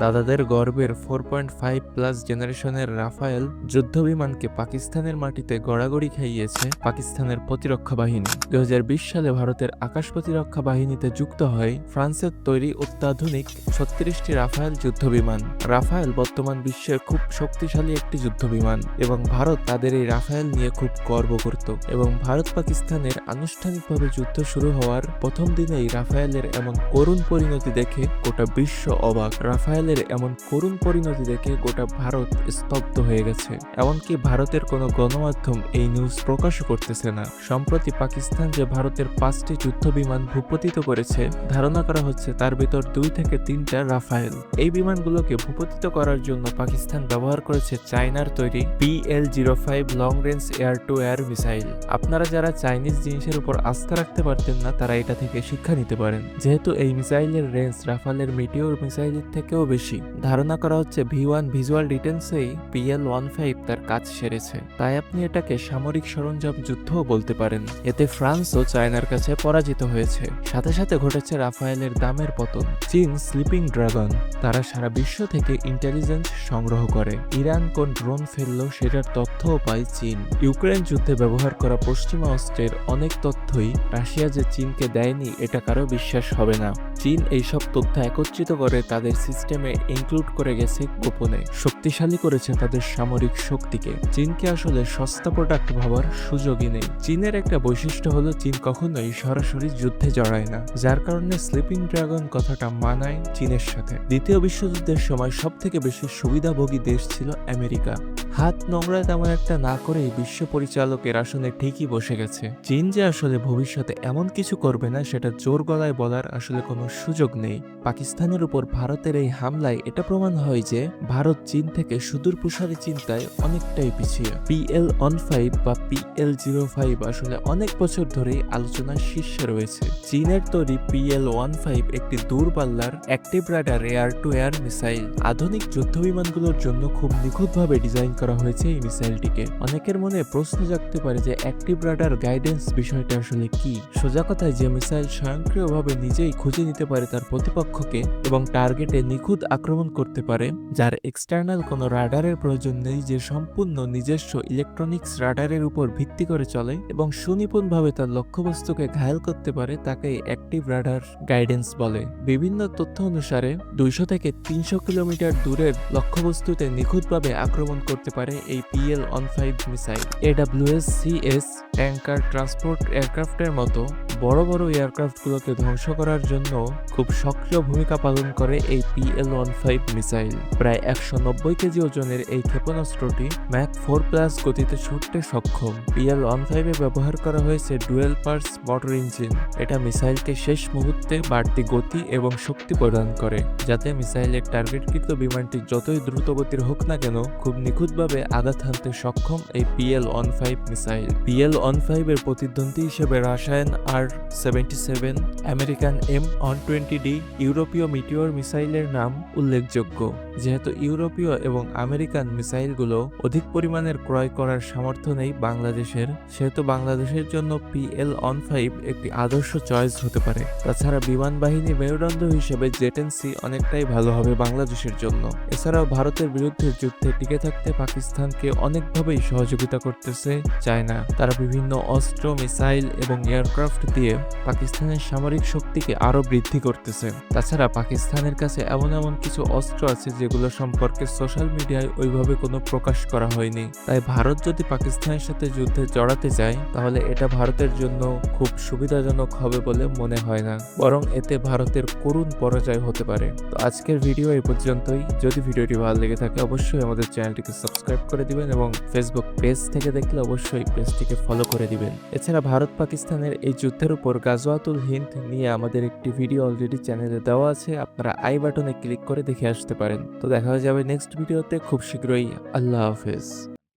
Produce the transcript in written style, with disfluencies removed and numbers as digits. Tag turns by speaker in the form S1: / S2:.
S1: দাদাদের গর্বের 4.5+ জেনারেশনের রাফায়েল যুদ্ধবিমানকে পাকিস্তানের মাটিতে গড়াগড়ি খাইয়েছে পাকিস্তানের প্রতিরক্ষা বাহিনী। 2020 সালে ভারতের আকাশ প্রতিরক্ষা বাহিনীতে যুক্ত হয় ফ্রান্সের তৈরি অত্যাধুনিক 36টি রাফায়েল যুদ্ধবিমান। রাফায়েল বর্তমান বিশ্বের খুব শক্তিশালী একটি যুদ্ধবিমান এবং ভারত তাদের এই রাফায়েল নিয়ে খুব গর্ব করত। এবং ভারত পাকিস্তানের আনুষ্ঠানিকভাবে যুদ্ধ শুরু হওয়ার প্রথম দিনেই রাফায়েলের এমন করুণ পরিণতি দেখে গোটা বিশ্ব অবাক। রাফায়েলের এমন করুণ পরিণতি দেখে গোটা ভারত স্তব্ধ হয়ে গেছে। এমনকি ভারতের কোনো গণমাধ্যম এই নিউজ প্রকাশও করতেছে না। সম্প্রতি পাকিস্তান যে ভারতের 5টি যুদ্ধবিমান ভূপতিত করেছে, ধারণা করা হচ্ছে তার ভিতর 2 থেকে 3টা রাফায়েল। এই বিমানগুলোকে ভূপতিত করার জন্য পাকিস্তান ব্যবহার করেছে চায়নার তৈরি PL-05 long range air two air missile. আপনারা যারা চাইনিজ জিনিসের উপর আস্থা রাখতে পারতেন না, তারা এটা থেকে শিক্ষা নিতে পারেন। যেহেতু এই মিসাইলের রেঞ্জ রাফালের মিটিওর মিসাইলের থেকেও বেশি, ধারণা করা হচ্ছে V1 ভিজুয়াল ডিটেলসেই PL-15 তার কাজ সেরেছে। তাই আপনি এটাকে সামরিক সরঞ্জাম যুদ্ধও বলতে পারেন। এতে ফ্রান্সও চায়নার কাছে পরাজিত হয়েছে। সাথে সাথে ঘটেছে রাফায়েলের দামের পতন। চীন স্লিপিং ড্রাগন, তারা সারা বিশ্ব থেকে ইন্টেলিজেন্স সংগ্রহ করে। ইরান কোন ড্রোন ফেললো সেটার তথ্যও পায় চীন। ইউক্রেন যুদ্ধে ব্যবহার করা পশ্চিমা অস্ত্রের অনেক তথ্যই রাশিয়া যে চীনকে দেয়নি, এটা কারো বিশ্বাস হবে না। চীন এইসব তথ্য একত্রিত করে তাদের সিস্টেমে ইনক্লুড করে গেছে গোপনে, শক্তিশালী করেছে তাদের সামরিক শক্তিকে। চীনকে আসলে সস্তা প্রোডাক্ট ভাবার সুযোগই নেই। চীনের একটা বৈশিষ্ট্য হলো চীন কখনোই সরাসরি যুদ্ধে জড়ায় না, যার কারণে স্লিপিং ড্রাগন কথাটা মানায় চীনের সাথে। দ্বিতীয় বিশ্বযুদ্ধের সময় সব থেকে বেশি সুবিধাভোগী দেশ ছিল আমেরিকা। হাত নোংরা তেমন একটা না করেই বিশ্ব পরিচালকের আসনে ঠিকই বসে গেছে। চীন যে আসলে ভবিষ্যতে এমন কিছু করবে না, সেটা জোর গলায় বলার আসলে কোনো সুযোগ নেই। পাকিস্তানের উপর ভারতের এই হামলায় এটা প্রমাণ হয় যে ভারত চীন থেকে সুদূর প্রসারী চিন্তায় অনেকটাই পিছিয়ে। PL-15 বা PL-05 আসলে অনেক বছর ধরেই আলোচনার শীর্ষে রয়েছে। চীনের তৈরি PL-15 একটি দূরপাল্লার active radar air two air missile. আধুনিক যুদ্ধবিমানগুলোর জন্য খুব নিখুঁতভাবে ডিজাইন করা হয়েছে এই মিসাইলটিকে। অনেকের মনে প্রশ্ন জাগতে পারে যে অ্যাক্টিভ রাডার গাইডেন্স বিষয়টা আসলে কি। সোজা কথায়, যে মিসাইল স্বয়ংক্রিয়ভাবে নিজেই খুঁজে নিতে পারে তার প্রতিপক্ষকে এবং টার্গেটে নিখুঁত আক্রমণ করতে পারে, যার এক্সটার্নাল কোনো রাডারের প্রয়োজন নেই, যে সম্পূর্ণ নিজস্ব ইলেকট্রনিক্স রাডারের উপর ভিত্তি করে চলে এবং সুনিপুণভাবে তার লক্ষ্যবস্তুকে ঘায়েল করতে পারে, তাকে অ্যাক্টিভ রাডার গাইডেন্স বলে। বিভিন্ন তথ্য অনুসারে 200 থেকে 300 কিলোমিটার দূরের লক্ষ্যবস্তুতে নিখুঁতভাবে আক্রমণ করতে পারে এই PL-15 missile. AWACS tanker, transport এয়ারক্রাফটের মতো বড় বড় এয়ারক্রাফটগুলোকে ধ্বংস করার জন্য খুব সক্রিয় ভূমিকা পালন করে এই PL-15 মিসাইল। প্রায় 190 কেজি ওজনের এই ক্ষেপণাস্ত্রটি ম্যাক 4+ গতিতে ছুটতে সক্ষম। PL-15 ব্যবহার করা হয়েছে ডুয়েল পার্স মোটর ইঞ্জিন। এটা মিসাইলকে শেষ মুহূর্তে বাড়তি গতি এবং শক্তি প্রদান করে, যাতে মিসাইলের টার্গেটকৃত বিমানটি যতই দ্রুত গতির হোক না কেন খুব নিখুঁতভাবে আঘাত হানতে সক্ষম এই PL-15 মিসাইল। PL-15 এর প্রতিদ্বন্দ্বী হিসেবে রাশিয়ান R-77, আমেরিকান M120D, ইউরোপীয় মিটিওর মিসাইলের নাম উল্লেখযোগ্য। যেহেতু ইউরোপীয় এবং আমেরিকান মিসাইলগুলো অধিক পরিমাণের ক্রয় করার সামর্থ্য নেই বাংলাদেশের, সেহেতু বাংলাদেশের জন্য PL-15 একটি আদর্শ চয়েস হতে পারে। তাছাড়া বিমান বাহিনী মেরুদণ্ড হিসেবে জেটেন্সি অনেকটাই ভালো হবে বাংলাদেশের জন্য। এছাড়াও ভারতের বিরুদ্ধে যুদ্ধে টিকে থাকতে পাকিস্তানকে অনেকভাবেই সহযোগিতা করতেছে চায়না। তারা বিভিন্ন অস্ত্র, মিসাইল এবং এয়ারক্রাফট দিয়ে পাকিস্তানের সামরিক শক্তিকে আরো বৃদ্ধি করতেছে। তাছাড়া পাকিস্তানের কাছে এমন এমন কিছু অস্ত্র আছে যেগুলো সম্পর্কে সোশ্যাল মিডিয়ায় ওইভাবে কোনো প্রকাশ করা হয়নি। তাই ভারত যদি পাকিস্তানের সাথে যুদ্ধে জড়াতে চায়, তাহলে এটা ভারতের জন্য খুব সুবিধাজনক হবে বলে মনে হয় না, বরং এতে ভারতের করুণ পরাজয় হতে পারে। তো আজকের ভিডিও এই পর্যন্তই। যদি ভিডিওটি ভালো লেগে থাকে অবশ্যই আমাদের চ্যানেলটিকে সাবস্ক্রাইব করে দিবেন এবং ফেসবুক পেজ থেকে দেখলে অবশ্যই পেজটিকে ফলো করে দিবেন। এছাড়া ভারত পাকিস্তানের এই যুদ্ধের উপর গাজওয়াতুল হিন্দ নিয়ে আমাদের একটি ভিডিও অলরেডি চ্যানেলে দেওয়া আছে, আপনারা আই বাটনে ক্লিক করে দেখে আসতে পারেন। তো দেখা যাবে নেক্সট ভিডিওতে খুব শীঘ্রই। আল্লাহ হাফেজ।